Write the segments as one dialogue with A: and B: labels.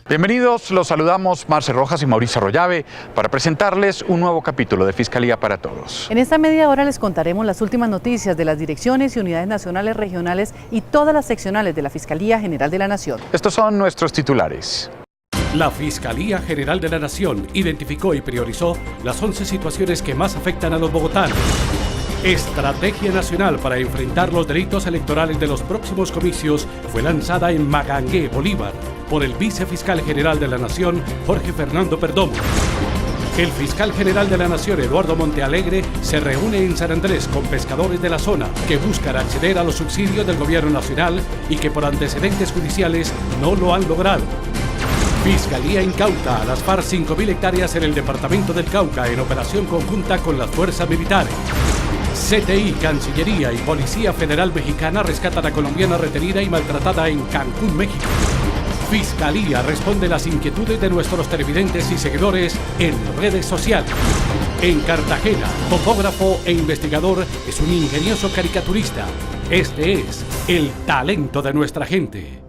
A: Bienvenidos, los saludamos Marce Rojas y Mauricio Arroyave para presentarles un nuevo capítulo de Fiscalía para Todos.
B: En esta media hora les contaremos las últimas noticias de las direcciones y unidades nacionales, regionales y todas las seccionales de la Fiscalía General de la Nación.
A: Estos son nuestros titulares.
C: La Fiscalía General de la Nación identificó y priorizó las 11 situaciones que más afectan a los bogotanos. Estrategia Nacional para enfrentar los delitos electorales de los próximos comicios fue lanzada en Magangué, Bolívar, por el Vicefiscal General de la Nación, Jorge Fernando Perdomo. El Fiscal General de la Nación, Eduardo Montealegre, se reúne en San Andrés con pescadores de la zona que buscan acceder a los subsidios del Gobierno Nacional y que por antecedentes judiciales no lo han logrado. Fiscalía incauta a las FARC 5.000 hectáreas en el departamento del Cauca en operación conjunta con las fuerzas militares. CTI, Cancillería y Policía Federal Mexicana rescatan a colombiana retenida y maltratada en Cancún, México. Fiscalía responde las inquietudes de nuestros televidentes y seguidores en redes sociales. En Cartagena, topógrafo e investigador es un ingenioso caricaturista. Este es el talento de nuestra gente.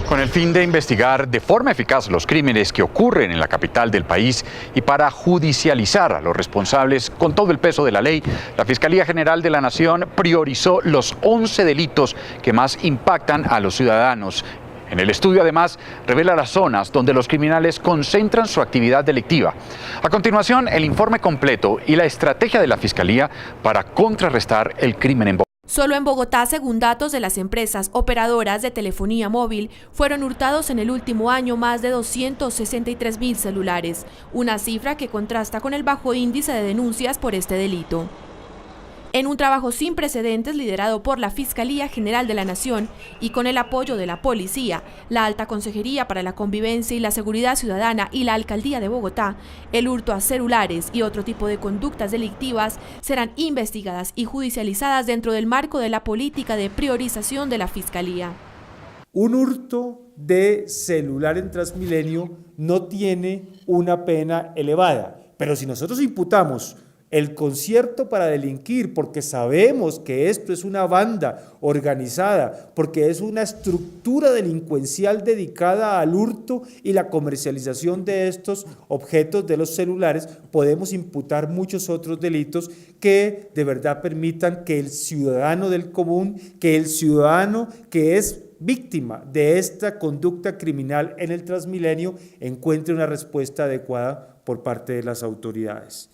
A: Con el fin de investigar de forma eficaz los crímenes que ocurren en la capital del país y para judicializar a los responsables con todo el peso de la ley, la Fiscalía General de la Nación priorizó los 11 delitos que más impactan a los ciudadanos. En el estudio, además, revela las zonas donde los criminales concentran su actividad delictiva. A continuación, el informe completo y la estrategia de la Fiscalía para contrarrestar el crimen en Bogotá.
D: Solo en Bogotá, según datos de las empresas operadoras de telefonía móvil, fueron hurtados en el último año más de 263.000 celulares, una cifra que contrasta con el bajo índice de denuncias por este delito. En un trabajo sin precedentes liderado por la Fiscalía General de la Nación y con el apoyo de la Policía, la Alta Consejería para la Convivencia y la Seguridad Ciudadana y la Alcaldía de Bogotá, el hurto a celulares y otro tipo de conductas delictivas serán investigadas y judicializadas dentro del marco de la política de priorización de la Fiscalía.
E: Un hurto de celular en Transmilenio no tiene una pena elevada, pero si nosotros imputamos el concierto para delinquir, porque sabemos que esto es una banda organizada, porque es una estructura delincuencial dedicada al hurto y la comercialización de estos objetos de los celulares, podemos imputar muchos otros delitos que de verdad permitan que el ciudadano del común, que el ciudadano que es víctima de esta conducta criminal en el Transmilenio encuentre una respuesta adecuada por parte de las autoridades.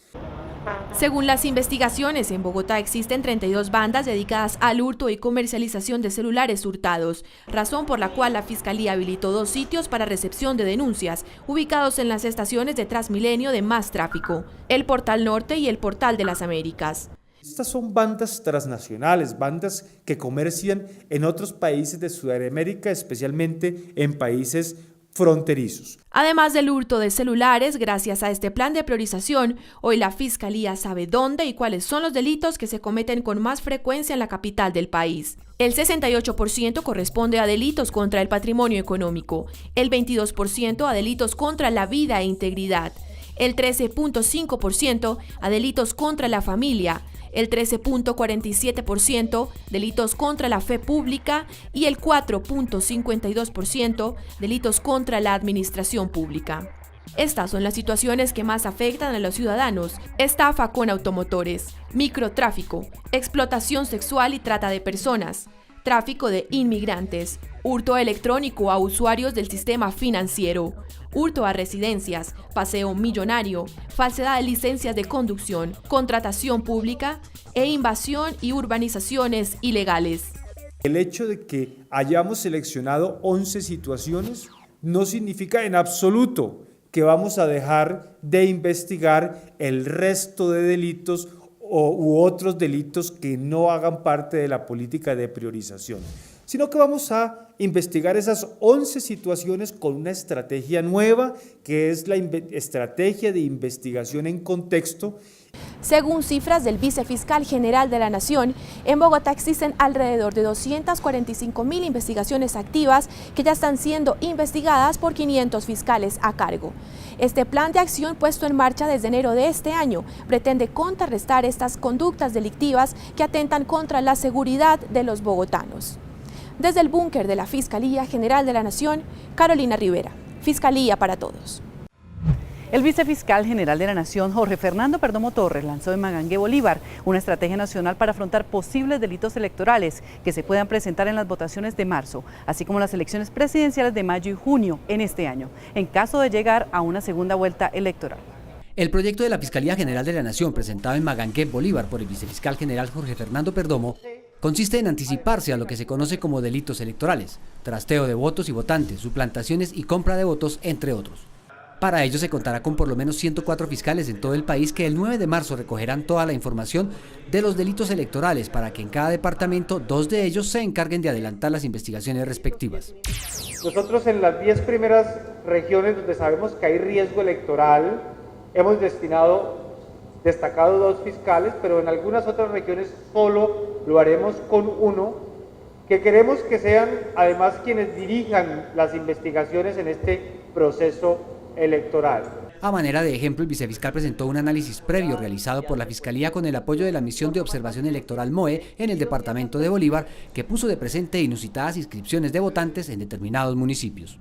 D: Según las investigaciones, en Bogotá existen 32 bandas dedicadas al hurto y comercialización de celulares hurtados, razón por la cual la Fiscalía habilitó 2 sitios para recepción de denuncias, ubicados en las estaciones de Transmilenio de más tráfico, el Portal Norte y el Portal de las Américas.
E: Estas son bandas transnacionales, bandas que comercian en otros países de Sudamérica, especialmente en países fronterizos.
D: Además del hurto de celulares, gracias a este plan de priorización, hoy la Fiscalía sabe dónde y cuáles son los delitos que se cometen con más frecuencia en la capital del país. El 68% corresponde a delitos contra el patrimonio económico, el 22% a delitos contra la vida e integridad, el 13.5% a delitos contra la familia, el 13.47% delitos contra la fe pública y el 4.52% delitos contra la administración pública. Estas son las situaciones que más afectan a los ciudadanos: estafa con automotores, microtráfico, explotación sexual y trata de personas, tráfico de inmigrantes, hurto electrónico a usuarios del sistema financiero, hurto a residencias, paseo millonario, falsedad de licencias de conducción, contratación pública e invasión y urbanizaciones ilegales.
E: El hecho de que hayamos seleccionado 11 situaciones no significa en absoluto que vamos a dejar de investigar el resto de delitos u otros delitos que no hagan parte de la política de priorización, sino que vamos a investigar esas 11 situaciones con una estrategia nueva, que es la estrategia de investigación en contexto.
D: Según cifras del Vicefiscal General de la Nación, en Bogotá existen alrededor de 245.000 investigaciones activas que ya están siendo investigadas por 500 fiscales a cargo. Este plan de acción puesto en marcha desde enero de este año pretende contrarrestar estas conductas delictivas que atentan contra la seguridad de los bogotanos. Desde el búnker de la Fiscalía General de la Nación, Carolina Rivera, Fiscalía para Todos.
B: El vicefiscal general de la Nación, Jorge Fernando Perdomo Torres, lanzó en Magangué, Bolívar, una estrategia nacional para afrontar posibles delitos electorales que se puedan presentar en las votaciones de marzo, así como las elecciones presidenciales de mayo y junio en este año, en caso de llegar a una segunda vuelta electoral.
F: El proyecto de la Fiscalía General de la Nación, presentado en Magangué, Bolívar, por el vicefiscal general Jorge Fernando Perdomo, consiste en anticiparse a lo que se conoce como delitos electorales, trasteo de votos y votantes, suplantaciones y compra de votos, entre otros. Para ello se contará con por lo menos 104 fiscales en todo el país que el 9 de marzo recogerán toda la información de los delitos electorales para que en cada departamento 2 de ellos se encarguen de adelantar las investigaciones respectivas.
G: Nosotros en las 10 primeras regiones donde sabemos que hay riesgo electoral hemos destacado 2 fiscales, pero en algunas otras regiones solo lo haremos con 1, que queremos que sean además quienes dirijan las investigaciones en este proceso electoral.
F: A manera de ejemplo, el vicefiscal presentó un análisis previo realizado por la Fiscalía con el apoyo de la Misión de Observación Electoral MOE en el departamento de Bolívar, que puso de presente inusitadas inscripciones de votantes en determinados municipios.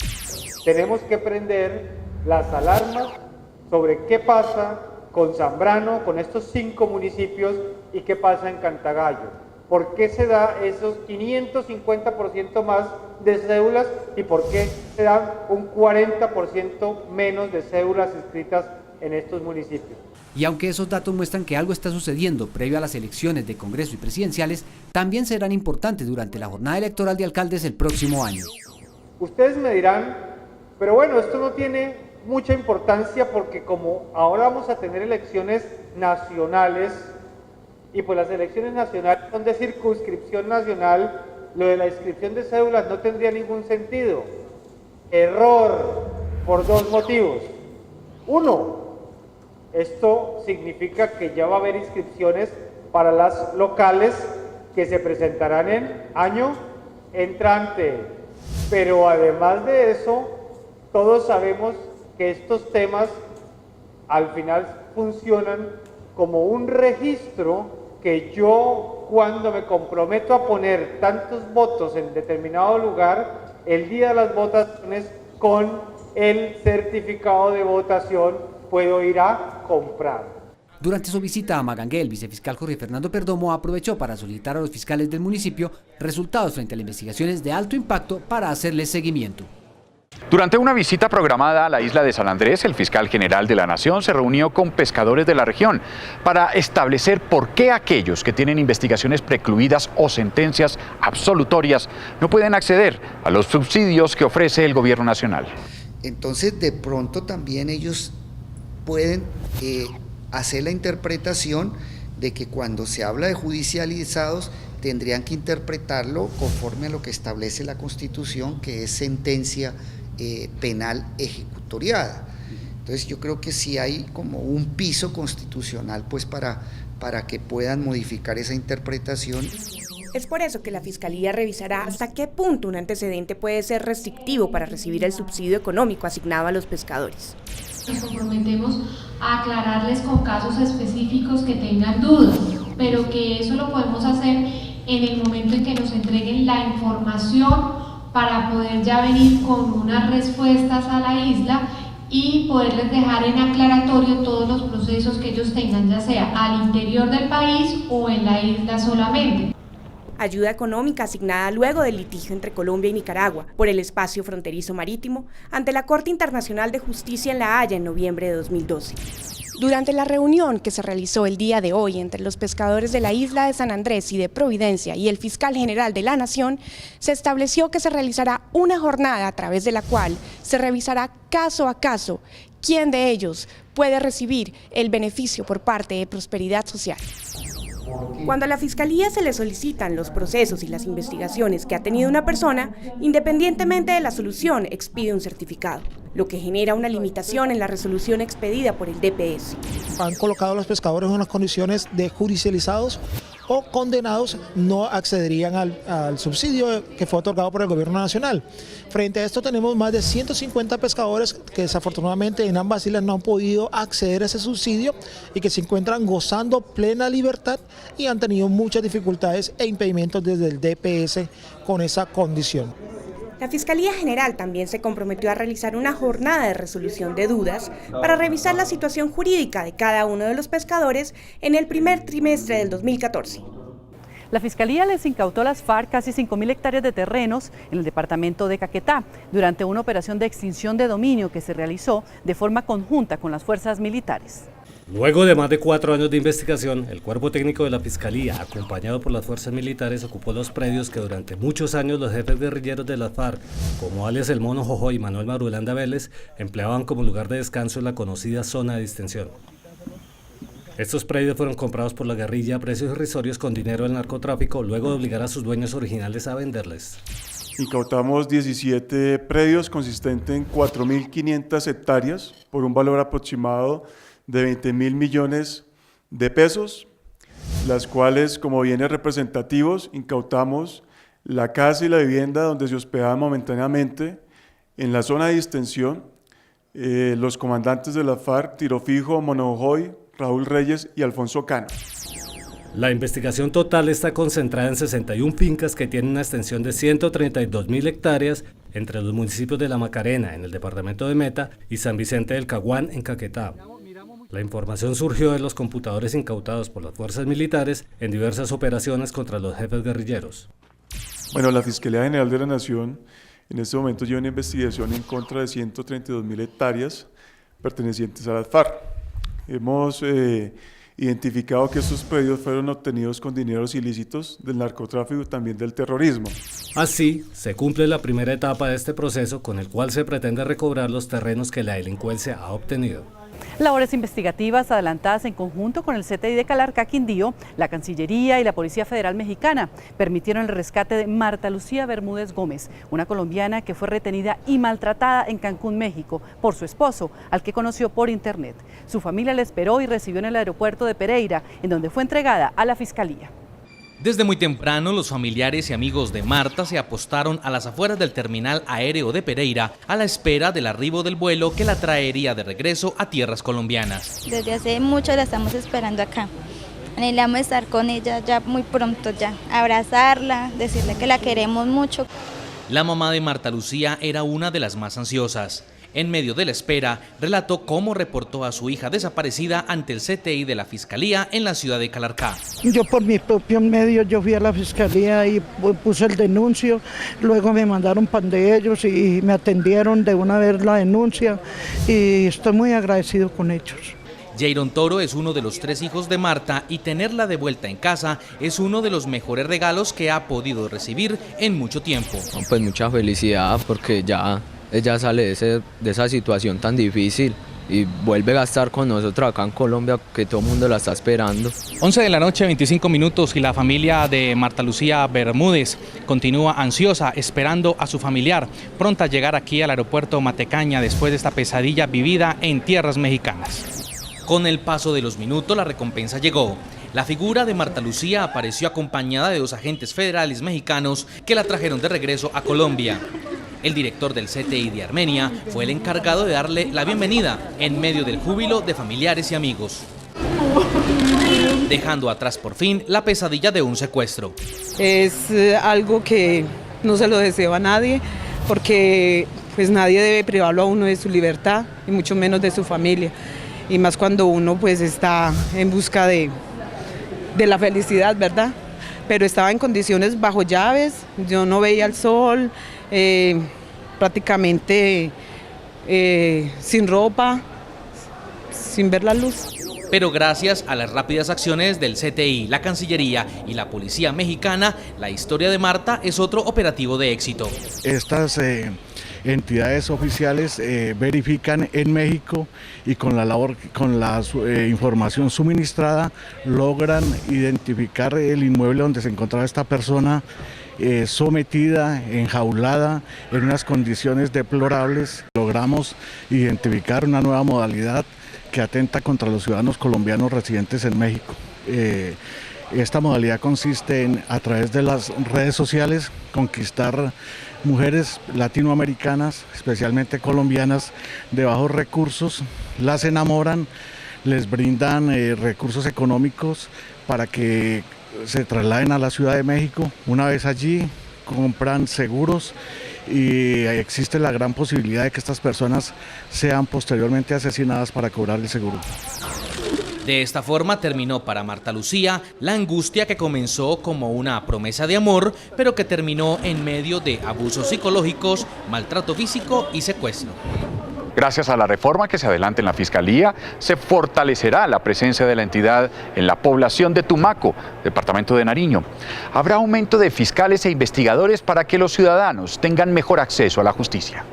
G: Tenemos que prender las alarmas sobre qué pasa con Zambrano, con estos 5 municipios y qué pasa en Cantagallo. ¿Por qué se da esos 550% más de cédulas y por qué se da un 40% menos de cédulas inscritas en estos municipios?
F: Y aunque esos datos muestran que algo está sucediendo previo a las elecciones de Congreso y presidenciales, también serán importantes durante la jornada electoral de alcaldes el próximo año.
G: Ustedes me dirán, pero bueno, esto no tiene mucha importancia porque como ahora vamos a tener elecciones nacionales, y pues las elecciones nacionales son de circunscripción nacional, lo de la inscripción de cédulas no tendría ningún sentido. Error, por 2 motivos. 1, esto significa que ya va a haber inscripciones para las locales que se presentarán en año entrante. Pero además de eso, todos sabemos que estos temas al final funcionan como un registro que yo, cuando me comprometo a poner tantos votos en determinado lugar, el día de las votaciones, con el certificado de votación, puedo ir a comprar.
F: Durante su visita a Magangué, el vicefiscal Jorge Fernando Perdomo aprovechó para solicitar a los fiscales del municipio resultados frente a las investigaciones de alto impacto para hacerles seguimiento.
A: Durante una visita programada a la isla de San Andrés, el fiscal general de la Nación se reunió con pescadores de la región para establecer por qué aquellos que tienen investigaciones precluidas o sentencias absolutorias no pueden acceder a los subsidios que ofrece el gobierno nacional.
H: Entonces, de pronto también ellos pueden hacer la interpretación de que cuando se habla de judicializados tendrían que interpretarlo conforme a lo que establece la Constitución, que es sentencia penal ejecutoriada. Entonces yo creo que sí hay como un piso constitucional pues para que puedan modificar esa interpretación.
I: Es por eso que la Fiscalía revisará hasta qué punto un antecedente puede ser restrictivo para recibir el subsidio económico asignado a los pescadores.
J: Nos comprometemos a aclararles con casos específicos que tengan dudas, pero que eso lo podemos hacer en el momento en que nos entreguen la información para poder ya venir con unas respuestas a la isla y poderles dejar en aclaratorio todos los procesos que ellos tengan, ya sea al interior del país o en la isla solamente.
I: Ayuda económica asignada luego del litigio entre Colombia y Nicaragua por el espacio fronterizo marítimo ante la Corte Internacional de Justicia en La Haya en noviembre de 2012. Durante la reunión que se realizó el día de hoy entre los pescadores de la isla de San Andrés y de Providencia y el fiscal general de la Nación, se estableció que se realizará una jornada a través de la cual se revisará caso a caso quién de ellos puede recibir el beneficio por parte de Prosperidad Social. Cuando a la Fiscalía se le solicitan los procesos y las investigaciones que ha tenido una persona, independientemente de la solución, expide un certificado, lo que genera una limitación en la resolución expedida por el DPS.
K: Han colocado a los pescadores en unas condiciones de judicializados o condenados, no accederían al subsidio que fue otorgado por el gobierno nacional. Frente a esto tenemos más de 150 pescadores que desafortunadamente en ambas islas no han podido acceder a ese subsidio y que se encuentran gozando plena libertad y han tenido muchas dificultades e impedimentos desde el DPS con esa condición.
I: La Fiscalía General también se comprometió a realizar una jornada de resolución de dudas para revisar la situación jurídica de cada uno de los pescadores en el primer trimestre del 2014.
B: La Fiscalía les incautó a las FARC casi 5.000 hectáreas de terrenos en el departamento de Caquetá durante una operación de extinción de dominio que se realizó de forma conjunta con las fuerzas militares.
C: Luego de más de 4 años de investigación, el cuerpo técnico de la Fiscalía, acompañado por las fuerzas militares, ocupó los predios que durante muchos años los jefes guerrilleros de las FARC, como alias El Mono Jojo y Manuel Marulanda Vélez, empleaban como lugar de descanso en la conocida zona de distensión. Estos predios fueron comprados por la guerrilla a precios irrisorios con dinero del narcotráfico, luego de obligar a sus dueños originales a venderles.
L: Incautamos 17 predios consistentes en 4.500 hectáreas por un valor aproximado de 20.000 millones de pesos, las cuales como bienes representativos incautamos la casa y la vivienda donde se hospedaban momentáneamente en la zona de distensión los comandantes de la FARC, Tiro Fijo, Monojoy, Raúl Reyes y Alfonso Cano.
C: La investigación total está concentrada en 61 fincas que tienen una extensión de 132.000 hectáreas entre los municipios de La Macarena, en el departamento de Meta, y San Vicente del Caguán, en Caquetá. La información surgió de los computadores incautados por las fuerzas militares en diversas operaciones contra los jefes guerrilleros.
L: Bueno, la Fiscalía General de la Nación en este momento lleva una investigación en contra de 132.000 hectáreas pertenecientes a las FARC. Hemos identificado que estos predios fueron obtenidos con dineros ilícitos del narcotráfico y también del terrorismo.
C: Así, se cumple la primera etapa de este proceso con el cual se pretende recobrar los terrenos que la delincuencia ha obtenido.
B: Labores investigativas adelantadas en conjunto con el CTI de Calarcá, Quindío, la Cancillería y la Policía Federal Mexicana permitieron el rescate de Marta Lucía Bermúdez Gómez, una colombiana que fue retenida y maltratada en Cancún, México, por su esposo, al que conoció por internet. Su familia la esperó y recibió en el aeropuerto de Pereira, en donde fue entregada a la Fiscalía.
M: Desde muy temprano, los familiares y amigos de Marta se apostaron a las afueras del terminal aéreo de Pereira a la espera del arribo del vuelo que la traería de regreso a tierras colombianas.
N: Desde hace mucho la estamos esperando acá. Anhelamos estar con ella ya muy pronto, ya abrazarla, decirle que la queremos mucho.
M: La mamá de Marta Lucía era una de las más ansiosas. En medio de la espera, relató cómo reportó a su hija desaparecida ante el CTI de la Fiscalía en la ciudad de Calarcá.
O: Yo por mi propio medio, yo fui a la Fiscalía y puse el denuncio, luego me mandaron pan de ellos y me atendieron de una vez la denuncia y estoy muy agradecido con ellos.
M: Jairon Toro es uno de los 3 hijos de Marta y tenerla de vuelta en casa es uno de los mejores regalos que ha podido recibir en mucho tiempo.
P: Pues mucha felicidad porque ya ella sale de esa situación tan difícil y vuelve a estar con nosotros acá en Colombia, que todo el mundo la está esperando.
M: 11 de la noche, 25 minutos, y la familia de Marta Lucía Bermúdez continúa ansiosa, esperando a su familiar, pronta a llegar aquí al aeropuerto Matecaña después de esta pesadilla vivida en tierras mexicanas. Con el paso de los minutos, la recompensa llegó. La figura de Marta Lucía apareció acompañada de 2 agentes federales mexicanos que la trajeron de regreso a Colombia. El director del CTI de Armenia fue el encargado de darle la bienvenida en medio del júbilo de familiares y amigos, dejando atrás por fin la pesadilla de un secuestro.
Q: Es algo que no se lo deseo a nadie, porque pues nadie debe privarlo a uno de su libertad y mucho menos de su familia, y más cuando uno pues está en busca de la felicidad, ¿verdad? Pero estaba en condiciones bajo llaves, yo no veía el sol, prácticamente sin ropa, sin ver la luz.
M: Pero gracias a las rápidas acciones del CTI, la Cancillería y la Policía Mexicana, la historia de Marta es otro operativo de éxito.
R: Estas entidades oficiales verifican en México y con la información suministrada logran identificar el inmueble donde se encontraba esta persona sometida, enjaulada, en unas condiciones deplorables. Logramos identificar una nueva modalidad que atenta contra los ciudadanos colombianos residentes en México. Esta modalidad consiste en, a través de las redes sociales, conquistar mujeres latinoamericanas, especialmente colombianas, de bajos recursos, las enamoran, les brindan recursos económicos para que se trasladen a la Ciudad de México. Una vez allí, compran seguros y existe la gran posibilidad de que estas personas sean posteriormente asesinadas para cobrar el seguro.
S: De esta forma terminó para Marta Lucía la angustia que comenzó como una promesa de amor, pero que terminó en medio de abusos psicológicos, maltrato físico y secuestro.
A: Gracias a la reforma que se adelanta en la Fiscalía, se fortalecerá la presencia de la entidad en la población de Tumaco, departamento de Nariño. Habrá aumento de fiscales e investigadores para que los ciudadanos tengan mejor acceso a la justicia.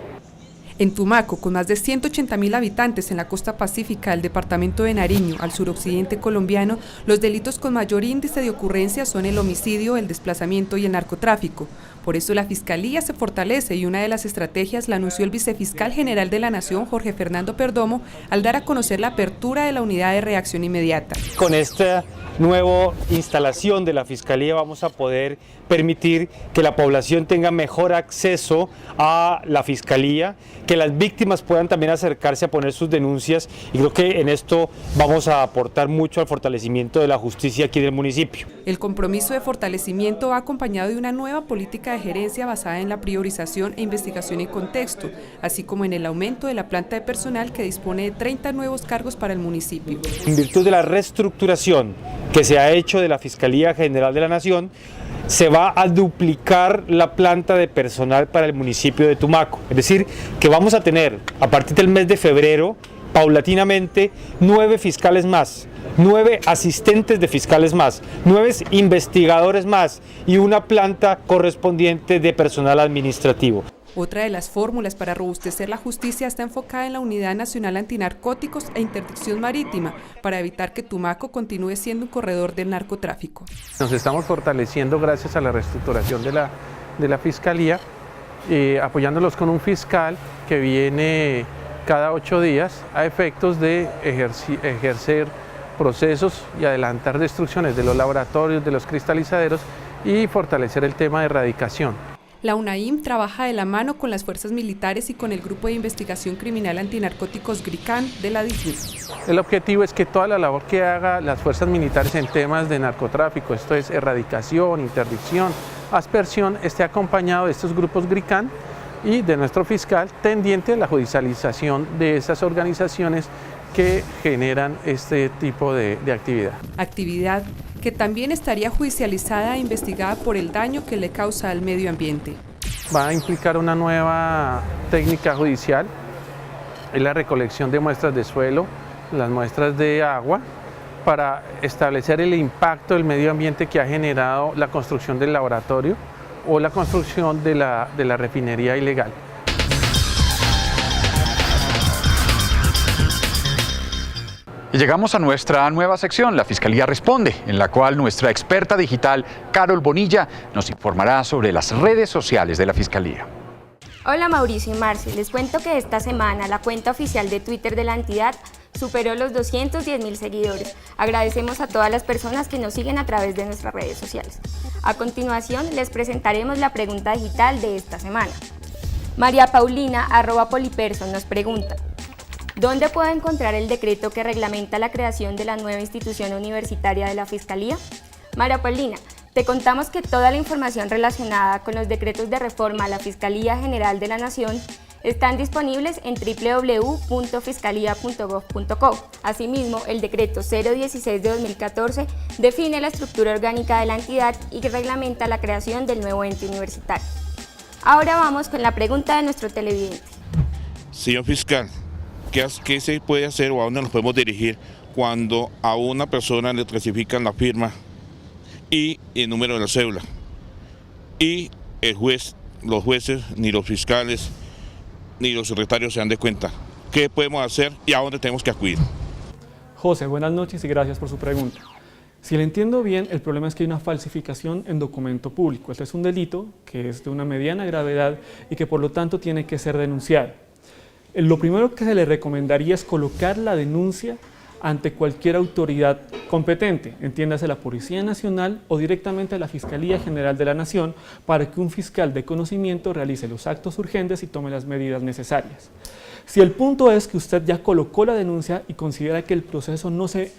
T: En Tumaco, con más de 180.000 habitantes en la costa pacífica del departamento de Nariño, al suroccidente colombiano, los delitos con mayor índice de ocurrencia son el homicidio, el desplazamiento y el narcotráfico. Por eso la Fiscalía se fortalece y una de las estrategias la anunció el vicefiscal general de la Nación, Jorge Fernando Perdomo, al dar a conocer la apertura de la unidad de reacción inmediata.
U: Con esta nueva instalación de la Fiscalía vamos a poder permitir que la población tenga mejor acceso a la Fiscalía, que las víctimas puedan también acercarse a poner sus denuncias, y creo que en esto vamos a aportar mucho al fortalecimiento de la justicia aquí del municipio.
T: El compromiso de fortalecimiento va acompañado de una nueva política de gerencia basada en la priorización e investigación en contexto, así como en el aumento de la planta de personal que dispone de 30 nuevos cargos para el municipio.
U: En virtud de la reestructuración que se ha hecho de la Fiscalía General de la Nación, se va a duplicar la planta de personal para el municipio de Tumaco. Es decir, que vamos a tener a partir del mes de febrero, paulatinamente, 9 fiscales más, 9 asistentes de fiscales más, 9 investigadores más y una planta correspondiente de personal administrativo.
T: Otra de las fórmulas para robustecer la justicia está enfocada en la Unidad Nacional Antinarcóticos e Interdicción Marítima, para evitar que Tumaco continúe siendo un corredor del narcotráfico.
V: Nos estamos fortaleciendo gracias a la reestructuración de la Fiscalía, apoyándolos con un fiscal que viene cada 8 días a efectos de ejercer procesos y adelantar destrucciones de los laboratorios, de los cristalizaderos y fortalecer el tema de erradicación.
T: La UNAIM trabaja de la mano con las fuerzas militares y con el Grupo de Investigación Criminal Antinarcóticos GRICAN de la DIJÍN.
V: El objetivo es que toda la labor que haga las fuerzas militares en temas de narcotráfico, esto es erradicación, interdicción, aspersión, esté acompañado de estos grupos GRICAN y de nuestro fiscal tendiente a la judicialización de esas organizaciones que generan este tipo de actividad.
T: Actividad que también estaría judicializada e investigada por el daño que le causa al medio ambiente.
V: Va a implicar una nueva técnica judicial, es la recolección de muestras de suelo, las muestras de agua, para establecer el impacto del medio ambiente que ha generado la construcción del laboratorio o la construcción de la refinería ilegal.
A: Y llegamos a nuestra nueva sección, La Fiscalía Responde, en la cual nuestra experta digital, Carol Bonilla, nos informará sobre las redes sociales de la Fiscalía.
W: Hola Mauricio y Marcio, les cuento que esta semana la cuenta oficial de Twitter de la entidad superó los 210.000 seguidores. Agradecemos a todas las personas que nos siguen a través de nuestras redes sociales. A continuación les presentaremos la pregunta digital de esta semana. María Paulina, @poliperson, nos pregunta: ¿dónde puedo encontrar el decreto que reglamenta la creación de la nueva institución universitaria de la Fiscalía? María Paulina, te contamos que toda la información relacionada con los decretos de reforma a la Fiscalía General de la Nación están disponibles en www.fiscalía.gov.co. Asimismo, el decreto 016 de 2014 define la estructura orgánica de la entidad y que reglamenta la creación del nuevo ente universitario. Ahora vamos con la pregunta de nuestro televidente.
X: Señor fiscal, ¿qué se puede hacer o a dónde nos podemos dirigir cuando a una persona le clasifican la firma y el número de la cédula y el juez, los jueces, ni los fiscales, ni los secretarios se dan de cuenta? ¿Qué podemos hacer y a dónde tenemos que acudir?
Y: José, buenas noches y gracias por su pregunta. Si le entiendo bien, el problema es que hay una falsificación en documento público. Este es un delito que es de una mediana gravedad y que por lo tanto tiene que ser denunciado. Lo primero que se le recomendaría es colocar la denuncia ante cualquier autoridad competente, entiéndase la Policía Nacional o directamente a la Fiscalía General de la Nación, para que un fiscal de conocimiento realice los actos urgentes y tome las medidas necesarias. Si el punto es que usted ya colocó la denuncia y considera que el proceso no se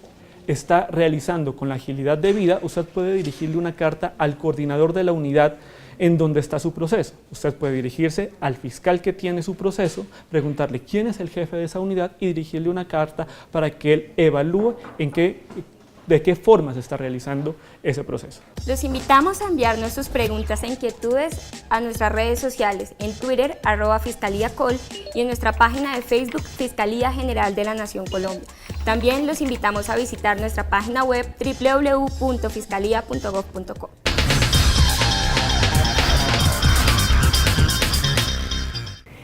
Y: está realizando con la agilidad debida, usted puede dirigirle una carta al coordinador de la unidad en dónde está su proceso. Usted puede dirigirse al fiscal que tiene su proceso, preguntarle quién es el jefe de esa unidad y dirigirle una carta para que él evalúe de qué forma se está realizando ese proceso.
W: Los invitamos a enviarnos sus preguntas e inquietudes a nuestras redes sociales, en Twitter, @FiscalíaCol, y en nuestra página de Facebook, Fiscalía General de la Nación Colombia. También los invitamos a visitar nuestra página web www.fiscalía.gov.co.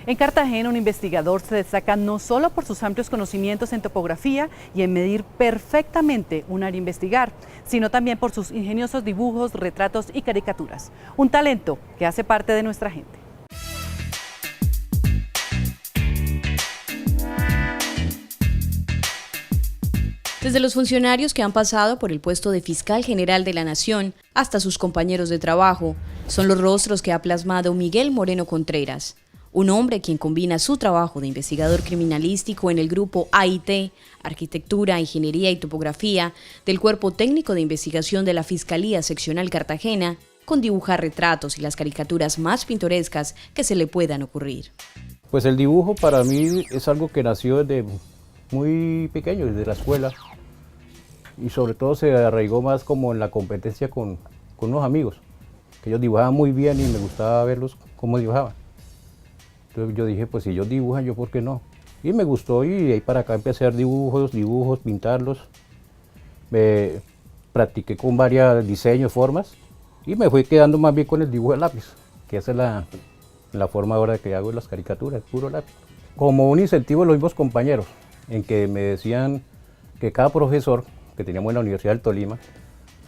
B: En Cartagena, un investigador se destaca no solo por sus amplios conocimientos en topografía y en medir perfectamente un área a investigar, sino también por sus ingeniosos dibujos, retratos y caricaturas. Un talento que hace parte de nuestra gente.
D: Desde los funcionarios que han pasado por el puesto de Fiscal General de la Nación hasta sus compañeros de trabajo, son los rostros que ha plasmado Miguel Moreno Contreras. Un hombre quien combina su trabajo de investigador criminalístico en el grupo AIT, Arquitectura, Ingeniería y Topografía, del Cuerpo Técnico de Investigación de la Fiscalía Seccional Cartagena, con dibujar retratos y las caricaturas más pintorescas que se le puedan ocurrir.
E: Pues el dibujo para mí es algo que nació desde muy pequeño, desde la escuela, y sobre todo se arraigó más como en la competencia con unos amigos, que ellos dibujaban muy bien y me gustaba verlos cómo dibujaban. Entonces yo dije, pues si ellos dibujan, ¿yo por qué no? Y me gustó y de ahí para acá empecé a hacer dibujos, pintarlos. Me practiqué con varios diseños, formas, y me fui quedando más bien con el dibujo de lápiz, que esa es la forma ahora que hago las caricaturas, puro lápiz. Como un incentivo de los mismos compañeros, en que me decían que cada profesor que teníamos en la Universidad del Tolima,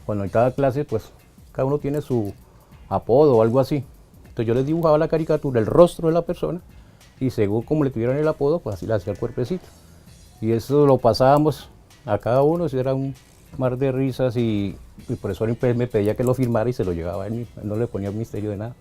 E: cuando en cada clase, pues cada uno tiene su apodo o algo así. Entonces yo les dibujaba la caricatura, el rostro de la persona, y según como le tuvieran el apodo, pues así le hacía el cuerpecito. Y eso lo pasábamos a cada uno, eso era un mar de risas, y el profesor me pedía que lo firmara y se lo llevaba a él, no le ponía misterio de nada.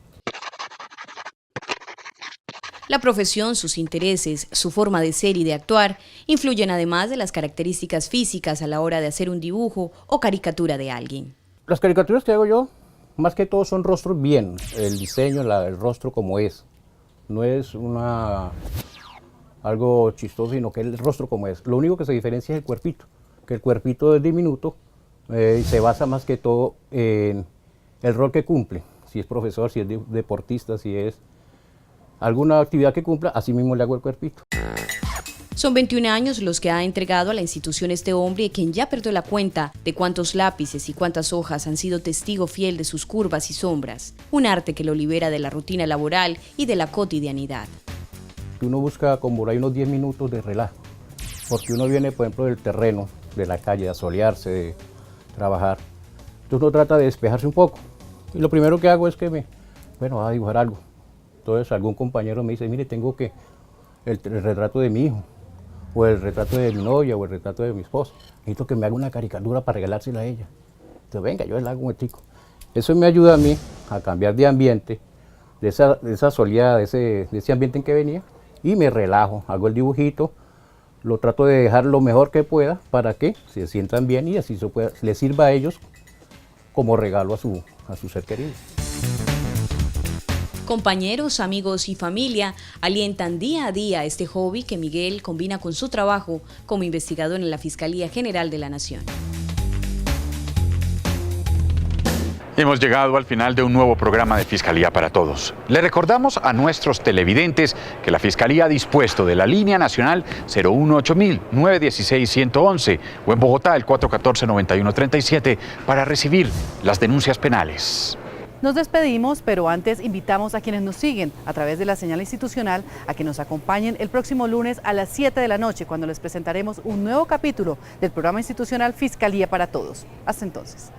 D: La profesión, sus intereses, su forma de ser y de actuar influyen además de las características físicas a la hora de hacer un dibujo o caricatura de alguien.
E: Las caricaturas que hago yo, más que todo son rostros bien, el diseño, el rostro como es. No es algo chistoso, sino que el rostro como es. Lo único que se diferencia es el cuerpito, que el cuerpito es diminuto, se basa más que todo en el rol que cumple. Si es profesor, si es deportista, si es alguna actividad que cumpla, así mismo le hago el cuerpito.
D: Son 21 años los que ha entregado a la institución este hombre, quien ya perdió la cuenta de cuántos lápices y cuántas hojas han sido testigo fiel de sus curvas y sombras. Un arte que lo libera de la rutina laboral y de la cotidianidad.
E: Uno busca como por ahí unos 10 minutos de relajo, porque uno viene, por ejemplo, del terreno, de la calle, a solearse, de trabajar. Entonces uno trata de despejarse un poco. Y lo primero que hago es que voy a dibujar algo. Entonces algún compañero me dice, mire, tengo que el retrato de mi hijo, o el retrato de mi novia, o el retrato de mi esposa. Necesito que me haga una caricatura para regalársela a ella. Entonces venga, yo le hago un chico. Eso me ayuda a mí a cambiar de ambiente, de esa soleada, de ese ambiente en que venía, y me relajo, hago el dibujito, lo trato de dejar lo mejor que pueda para que se sientan bien y así les sirva a ellos como regalo a su ser querido.
D: Compañeros, amigos y familia alientan día a día este hobby que Miguel combina con su trabajo como investigador en la Fiscalía General de la Nación.
A: Hemos llegado al final de un nuevo programa de Fiscalía para Todos. Le recordamos a nuestros televidentes que la Fiscalía ha dispuesto de la línea nacional 018-916-111 o en Bogotá el 414-9137 para recibir las denuncias penales.
B: Nos despedimos, pero antes invitamos a quienes nos siguen a través de la señal institucional a que nos acompañen el próximo lunes a las 7 de la noche cuando les presentaremos un nuevo capítulo del programa institucional Fiscalía para Todos. Hasta entonces.